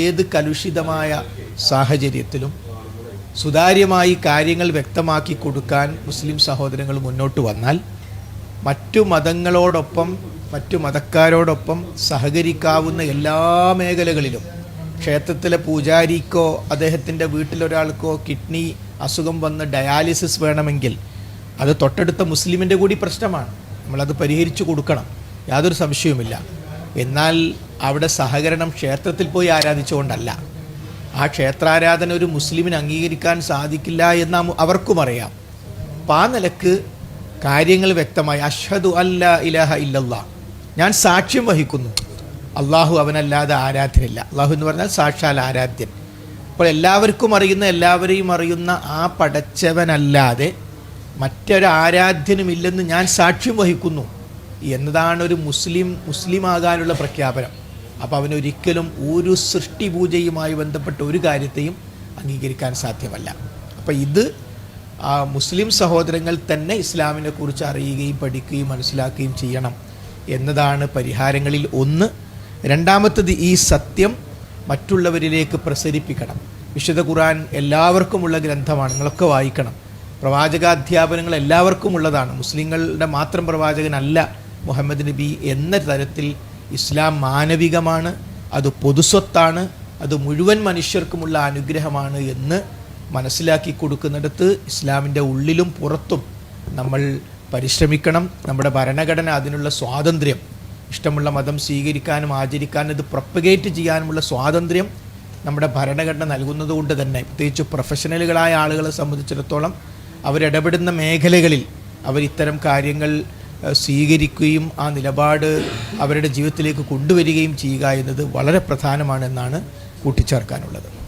ഏത് കലുഷിതമായ സാഹചര്യത്തിലും സുതാര്യമായി കാര്യങ്ങൾ വ്യക്തമാക്കി കൊടുക്കാൻ മുസ്ലിം സഹോദരങ്ങൾ മുന്നോട്ട് വന്നാൽ മറ്റു മതങ്ങളോടൊപ്പം മറ്റു മതക്കാരോടൊപ്പം സഹകരിക്കാവുന്ന എല്ലാ മേഖലകളിലും, ക്ഷേത്രത്തിലെ പൂജാരിക്കോ അദ്ദേഹത്തിൻ്റെ വീട്ടിലൊരാൾക്കോ കിഡ്നി അസുഖം വന്ന് ഡയാലിസിസ് വേണമെങ്കിൽ അത് തൊട്ടടുത്ത മുസ്ലിമിൻ്റെ കൂടി പ്രശ്നമാണ്. നമ്മളത് പരിഹരിച്ചു കൊടുക്കണം, യാതൊരു സംശയവുമില്ല. എന്നാൽ അവിടെ സഹകരണം ക്ഷേത്രത്തിൽ പോയി ആരാധിച്ചുകൊണ്ടല്ല. ആ ക്ഷേത്രാരാധന ഒരു മുസ്ലിമിന് അംഗീകരിക്കാൻ സാധിക്കില്ല എന്ന് അവർക്കും അറിയാം. അപ്പം ആ നിലക്ക് കാര്യങ്ങൾ വ്യക്തമായി, അഷ്ഹദു അല്ലാ ഇലാഹ ഇല്ലല്ലാ, ഞാൻ സാക്ഷ്യം വഹിക്കുന്നു അള്ളാഹു അവനല്ലാതെ ആരാധ്യനില്ല. അള്ളാഹു എന്ന് പറഞ്ഞാൽ സാക്ഷാൽ ആരാധ്യൻ. അപ്പോൾ എല്ലാവർക്കും അറിയുന്ന, എല്ലാവരെയും അറിയുന്ന ആ പടച്ചവനല്ലാതെ മറ്റൊരു ആരാധ്യനുമില്ലെന്ന് ഞാൻ സാക്ഷ്യം വഹിക്കുന്നു എന്നതാണ് ഒരു മുസ്ലിമാകാനുള്ള പ്രഖ്യാപനം. അപ്പോൾ അവനൊരിക്കലും ഒരു സൃഷ്ടിപൂജയുമായി ബന്ധപ്പെട്ട ഒരു കാര്യത്തെയും അംഗീകരിക്കാൻ സാധ്യമല്ല. അപ്പോൾ ഇത് മുസ്ലിം സഹോദരങ്ങൾ തന്നെ ഇസ്ലാമിനെ കുറിച്ച് അറിയുകയും പഠിക്കുകയും മനസ്സിലാക്കുകയും ചെയ്യണം എന്നതാണ് പരിഹാരങ്ങളിൽ ഒന്ന്. രണ്ടാമത്തത്, ഈ സത്യം മറ്റുള്ളവരിലേക്ക് പ്രസരിപ്പിക്കണം. വിശുദ്ധ ഖുർആൻ എല്ലാവർക്കുമുള്ള ഗ്രന്ഥമാണ്, നിങ്ങളൊക്കെ വായിക്കണം. പ്രവാചകാധ്യാപനങ്ങൾ എല്ലാവർക്കും ഉള്ളതാണ്. മുസ്ലിങ്ങളുടെ മാത്രം പ്രവാചകനല്ല മുഹമ്മദ് നബി എന്ന തരത്തിൽ ഇസ്ലാം മാനവികമാണ്, അത് പൊതുസ്വത്താണ്, അത് മുഴുവൻ മനുഷ്യർക്കുമുള്ള അനുഗ്രഹമാണ് എന്ന് മനസ്സിലാക്കി കൊടുക്കുന്നിടത്ത് ഇസ്ലാമിൻ്റെ ഉള്ളിലും പുറത്തും നമ്മൾ പരിശ്രമിക്കണം. നമ്മുടെ ഭരണഘടന അതിനുള്ള സ്വാതന്ത്ര്യം, ഇഷ്ടമുള്ള മതം സ്വീകരിക്കാനും ആചരിക്കാനും ഇത് പ്രൊപ്പഗേറ്റ് ചെയ്യാനുമുള്ള സ്വാതന്ത്ര്യം നമ്മുടെ ഭരണഘടന നൽകുന്നത് കൊണ്ട് തന്നെ, പ്രത്യേകിച്ച് പ്രൊഫഷണലുകളായ ആളുകളെ സംബന്ധിച്ചിടത്തോളം അവരിടപെടുന്ന മേഖലകളിൽ അവർ ഇത്തരം കാര്യങ്ങൾ സ്വീകരിക്കുകയും ആ നിലപാട് അവരുടെ ജീവിതത്തിലേക്ക് കൊണ്ടുവരികയും ചെയ്യുക എന്നത് വളരെ പ്രധാനമാണെന്നാണ് കൂട്ടിച്ചേർക്കാനുള്ളത്.